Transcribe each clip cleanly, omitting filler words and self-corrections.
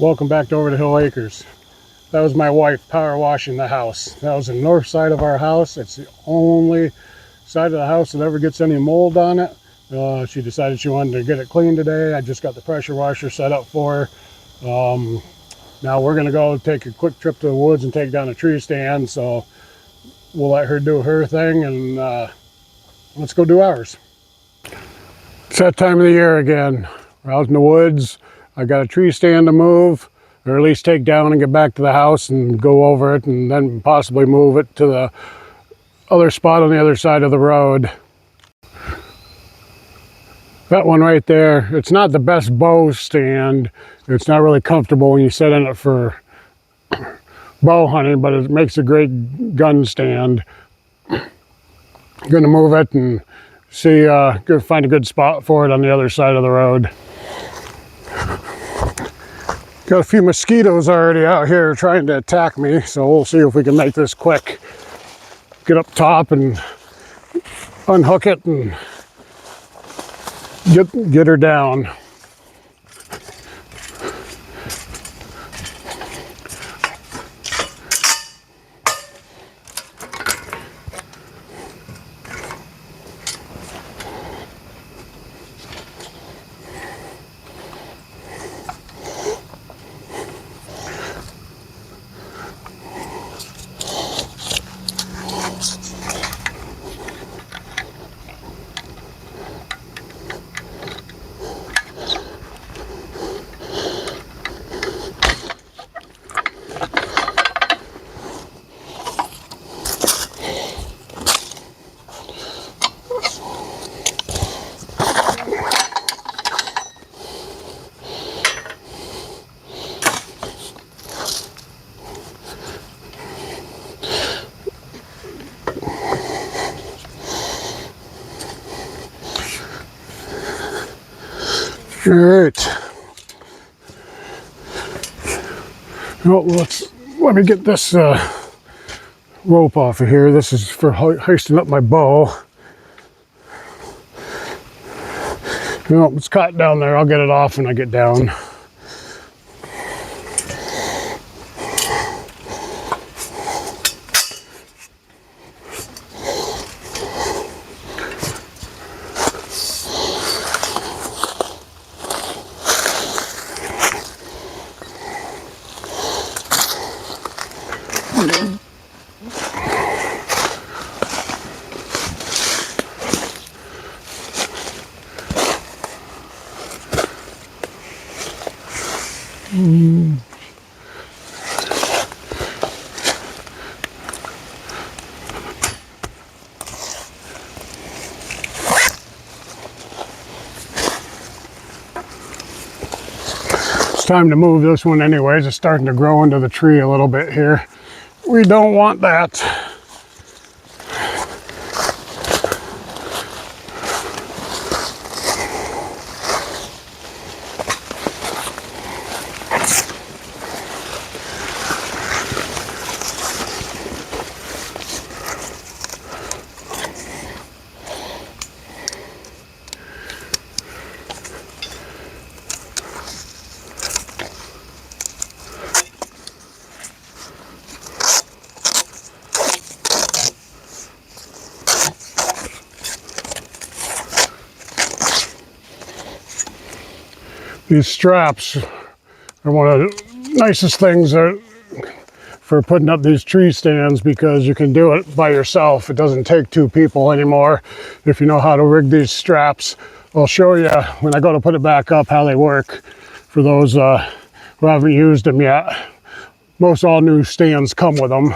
Welcome back to Over the Hill Acres. That was my wife power washing the house. That was the north side of our house. It's the only side of the house that ever gets any mold on it. She decided she wanted to get it clean today. I just got the pressure washer set up for her. Now we're gonna go take a quick trip to the woods and take down a tree stand. So we'll let her do her thing and let's go do ours. It's that time of the year again. We're out in the woods. I got a tree stand to move, or at least take down and get back to the house and go over it and then possibly move it to the other spot on the other side of the road. That one right there, it's not the best bow stand. It's not really comfortable when you sit in it for bow hunting, but it makes a great gun stand. I'm gonna move it and see, go find a good spot for it on the other side of the road. Got a few mosquitoes already out here trying to attack me, so we'll see if we can make this quick. Get up top and unhook it and get her down. All right. Well, let me get this rope off of here. This is for hoisting up my bow. No, it's caught down there. I'll get it off when I get down. It's time to move this one anyways. It's starting to grow into the tree a little bit here. We don't want that. These straps are one of the nicest things for putting up these tree stands, because you can do it by yourself. It doesn't take two people anymore if you know how to rig these straps. I'll show you when I go to put it back up how they work for those who haven't used them yet. Most all new stands come with them.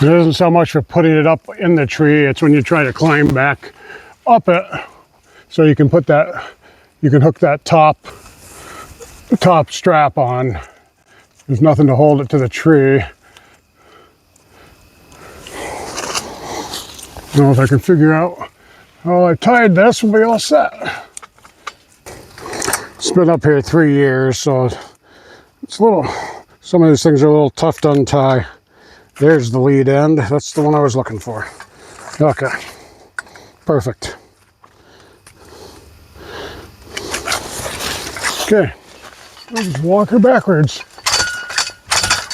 It isn't so much for putting it up in the tree, it's when you try to climb back up it. So you can put that, you can hook that top strap on. There's nothing to hold it to the tree. I don't know if I can figure out how I tied this, we'll be all set. It's been up here 3 years, so it's a little Some of these things are a little tough to untie. There's the lead end. That's the one I was looking for. Okay, perfect. Okay, I'll just walk her backwards.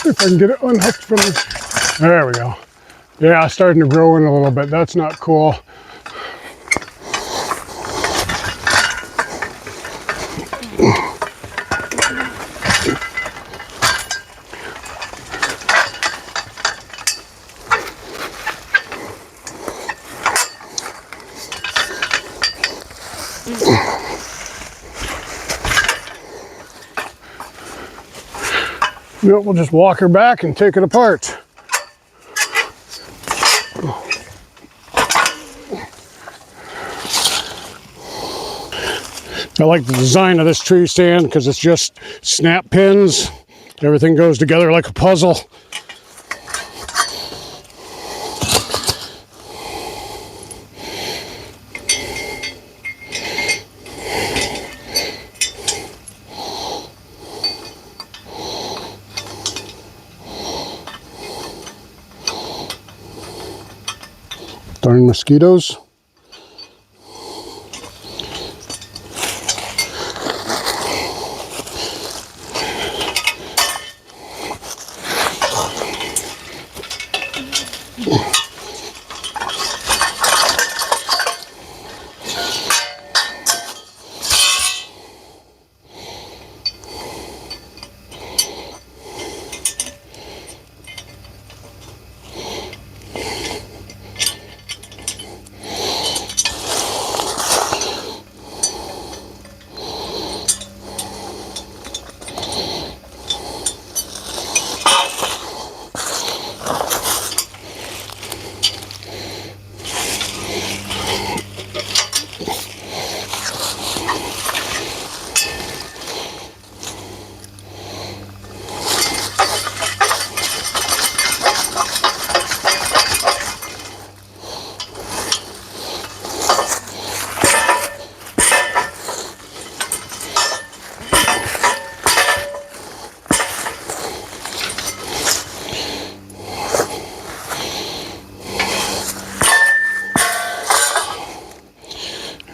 If I can get it unhooked from the... There we go. Yeah, it's starting to grow in a little bit. That's not cool. You know, we'll just walk her back and take it apart. I like the design of this tree stand because it's just snap pins. Everything goes together like a puzzle. Darn mosquitoes.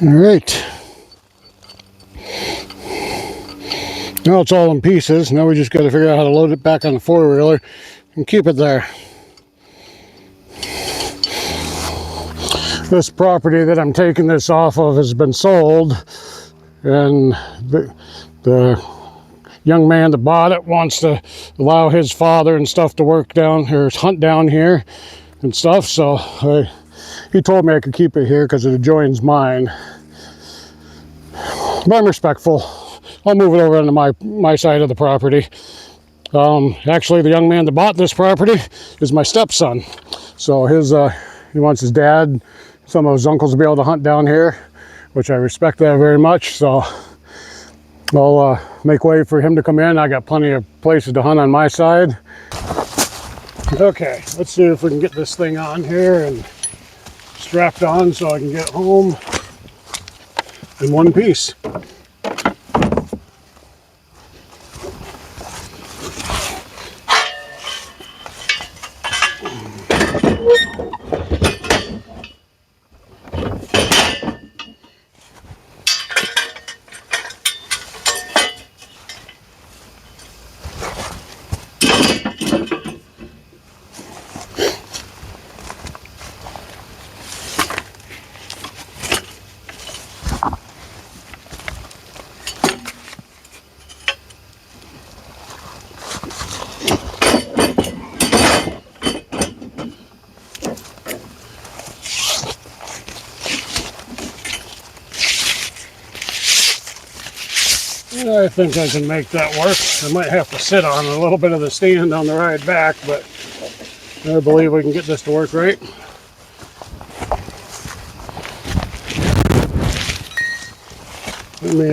All right. Now it's all in pieces. Now we just got to figure out how to load it back on the four-wheeler and keep it there. This property that I'm taking this off of has been sold, and the young man that bought it wants to allow his father and stuff to work down here, hunt down here and stuff. So he told me I could keep it here because it adjoins mine. But I'm respectful. I'll move it over onto my side of the property. Actually, the young man that bought this property is my stepson. So he wants his dad, some of his uncles to be able to hunt down here, which I respect that very much. So I'll make way for him to come in. I got plenty of places to hunt on my side. Okay, let's see if we can get this thing on here and strapped on so I can get home in one piece. I think I can make that work. I might have to sit on a little bit of the stand on the ride back, but I believe we can get this to work right. Let me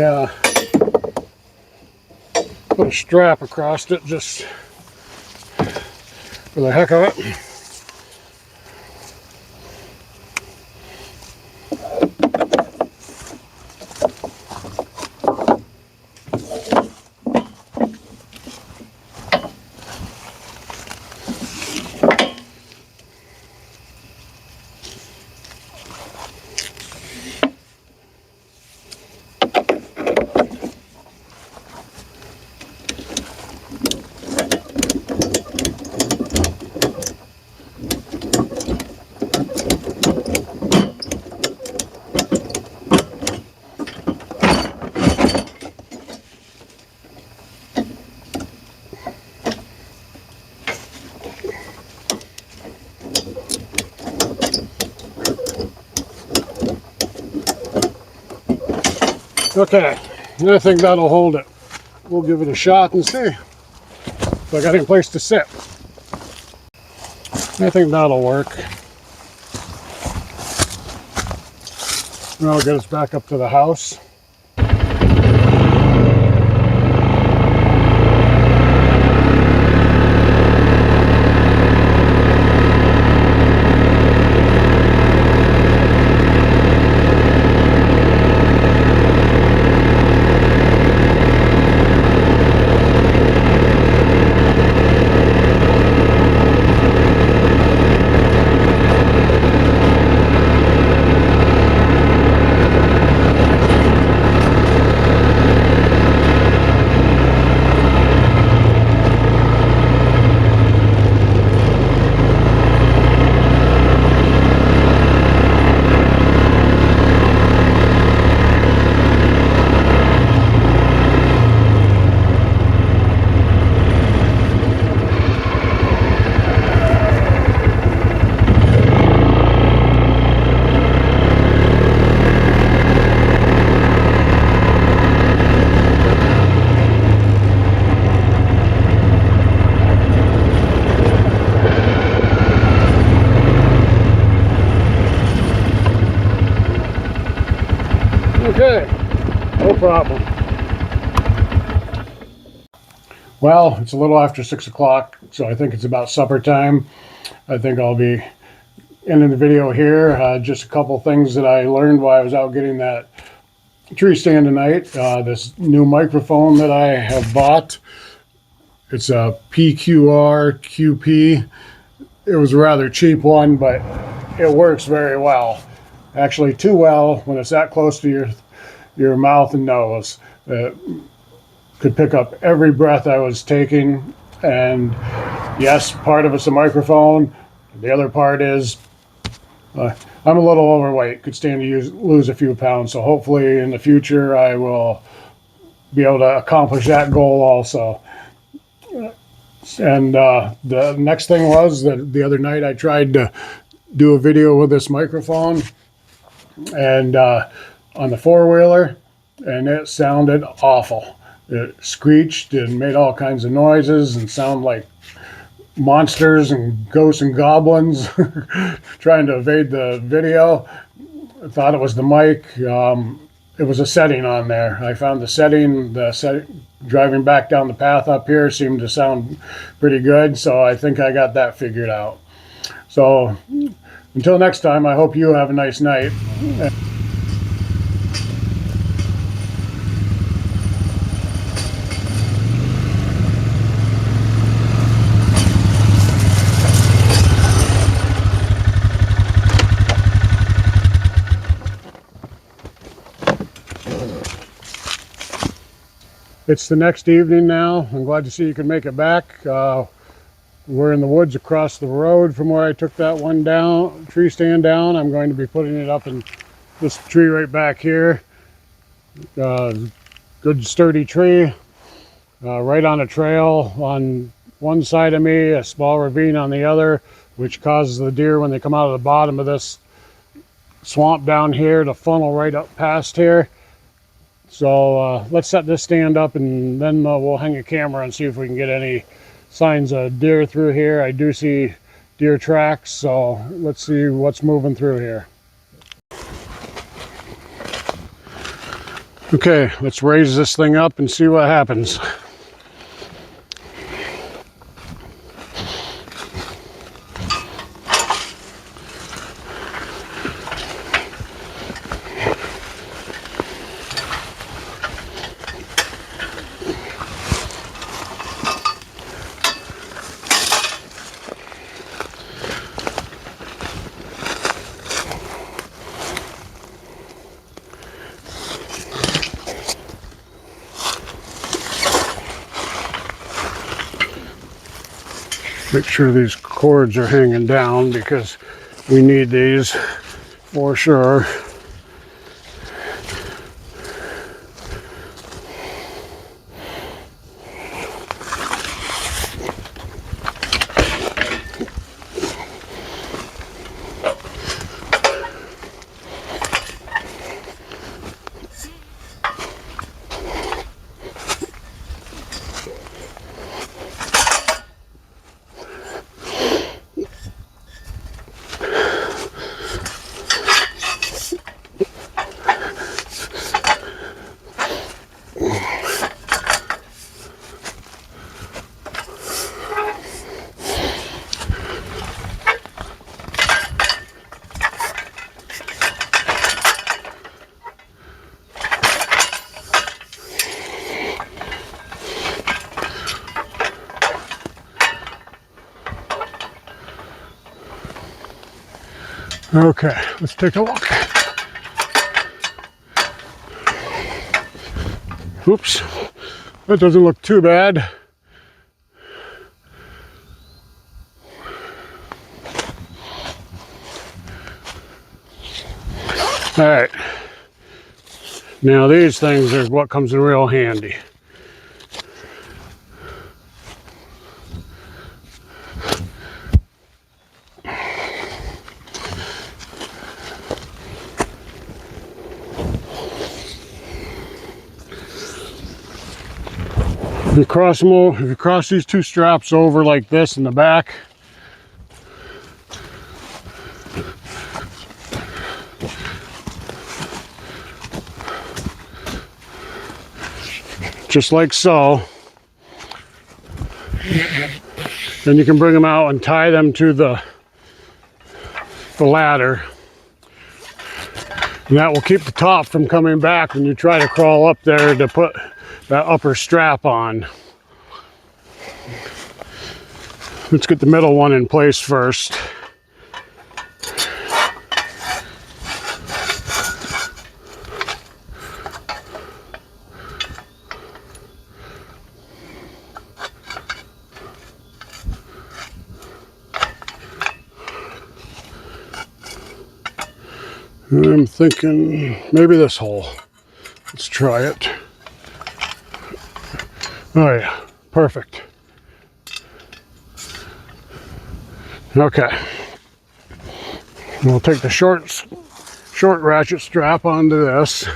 put a strap across it just for the heck of it. Okay, I think that'll hold it. We'll give it a shot and see if I got any place to sit. I think that'll work. That'll get us back up to the house. Okay, no problem. Well, it's a little after 6 o'clock, so I think it's about supper time. I think I'll be ending the video here. Just a couple things that I learned while I was out getting that tree stand tonight. This new microphone that I have bought. It's a PQR QP. It was a rather cheap one, but it works very well. Actually, too well when it's that close to your mouth and nose. Could pick up every breath I was taking. And yes, part of it's a microphone. The other part is I'm a little overweight. Could stand to lose a few pounds. So hopefully in the future I will be able to accomplish that goal also. And the next thing was that the other night I tried to do a video with this microphone and on the four-wheeler, and it sounded awful. It screeched and made all kinds of noises and sounded like monsters and ghosts and goblins trying to evade the video. I thought it was the mic. It was a setting on there. I found the setting. Driving back down the path up here seemed to sound pretty good, so I think I got that figured out. So until next time, I hope you have a nice night. It's the next evening now. I'm glad to see you can make it back. We're in the woods across the road from where I took that one down, tree stand down. I'm going to be putting it up in this tree right back here. Good sturdy tree, right on a trail on one side of me, a small ravine on the other, which causes the deer when they come out of the bottom of this swamp down here to funnel right up past here. So let's set this stand up and then we'll hang a camera and see if we can get any signs of deer through here. I do see deer tracks, so let's see what's moving through here. Okay, let's raise this thing up and see what happens. Make sure these cords are hanging down because we need these for sure. Okay, let's take a look. Oops, that doesn't look too bad. All right, now these things are what comes in real handy. If you cross these two straps over like this in the back, just like so, then you can bring them out and tie them to the ladder. And that will keep the top from coming back when you try to crawl up there to put that upper strap on. Let's get the middle one in place first. I'm thinking maybe this hole. Let's try it. Oh yeah, perfect. Okay. We'll take the short ratchet strap onto this.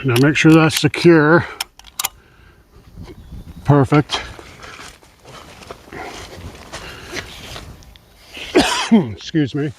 Now make sure that's secure. Perfect. Excuse me.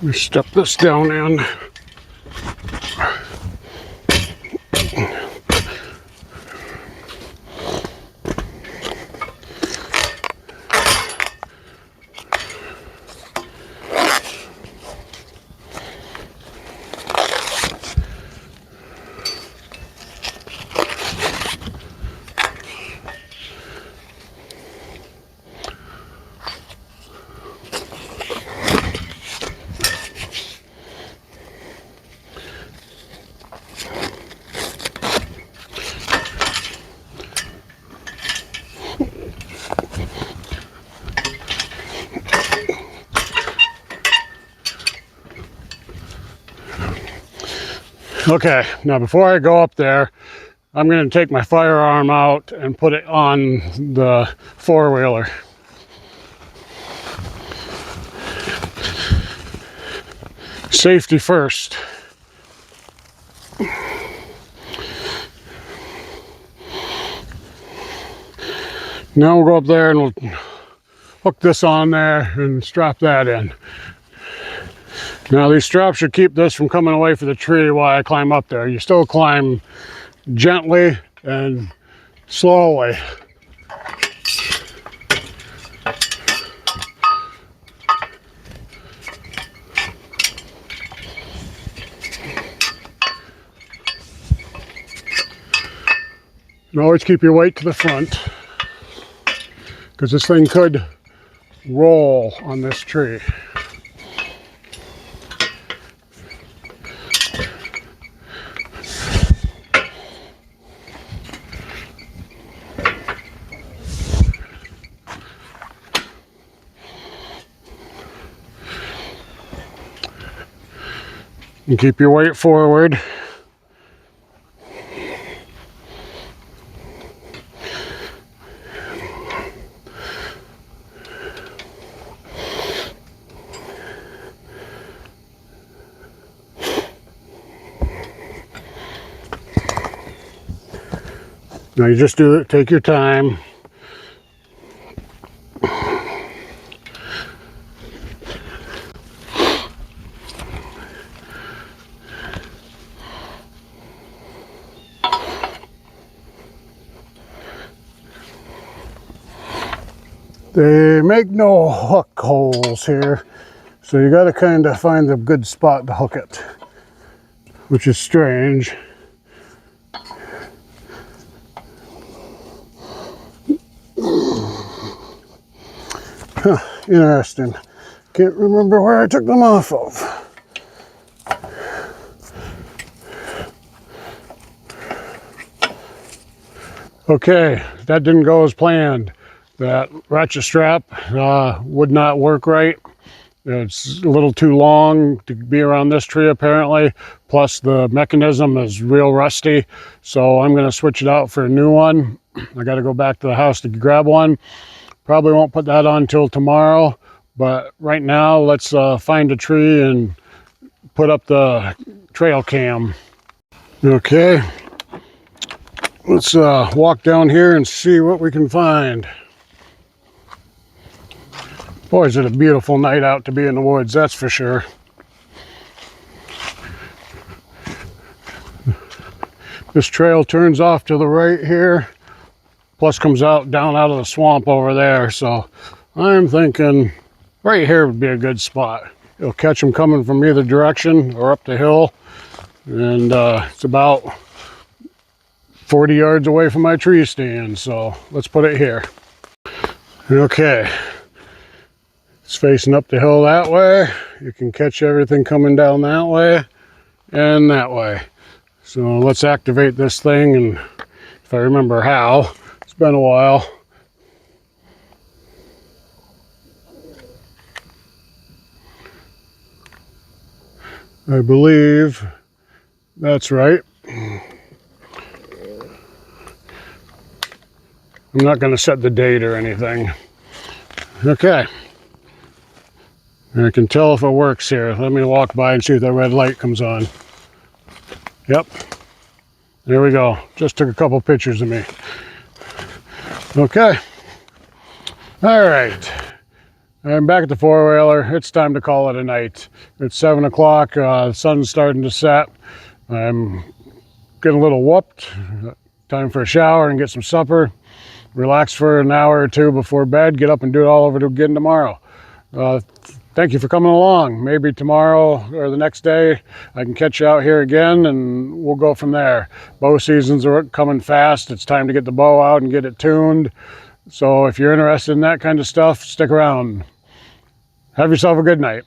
Let me step this down in. Okay, now before I go up there, I'm going to take my firearm out and put it on the four-wheeler. Safety first. Now we'll go up there and we'll hook this on there and strap that in. Now these straps should keep this from coming away from the tree while I climb up there. You still climb gently and slowly. And always keep your weight to the front. because this thing could roll on this tree. And keep your weight forward. Now you just do it, take your time. They make no hook holes here, so you got to kind of find a good spot to hook it, which is strange. Huh, interesting. Can't remember where I took them off of. Okay, that didn't go as planned. That ratchet strap would not work right. It's a little too long to be around this tree apparently. Plus the mechanism is real rusty. So I'm going to switch it out for a new one. I got to go back to the house to grab one. Probably won't put that on till tomorrow. But right now let's find a tree and put up the trail cam. Okay. Let's walk down here and see what we can find. Boy, is it a beautiful night out to be in the woods, that's for sure. This trail turns off to the right here, plus comes out down out of the swamp over there. So I'm thinking right here would be a good spot. You'll catch them coming from either direction or up the hill. And it's about 40 yards away from my tree stand. So let's put it here. Okay. It's facing up the hill that way. You can catch everything coming down that way and that way. So let's activate this thing, and if I remember how, it's been a while. I believe that's right. I'm not going to set the date or anything. Okay. I can tell if it works here. Let me walk by and see if that red light comes on. Yep. There we go. Just took a couple pictures of me. Okay. All right. I'm back at the four-wheeler. It's time to call it a night. It's 7 o'clock. The sun's starting to set. I'm getting a little whooped. Time for a shower and get some supper. Relax for an hour or two before bed. Get up and do it all over again tomorrow. Thank you for coming along. Maybe tomorrow or the next day I can catch you out here again and we'll go from there. Bow seasons are coming fast. It's time to get the bow out and get it tuned. So if you're interested in that kind of stuff, stick around. Have yourself a good night.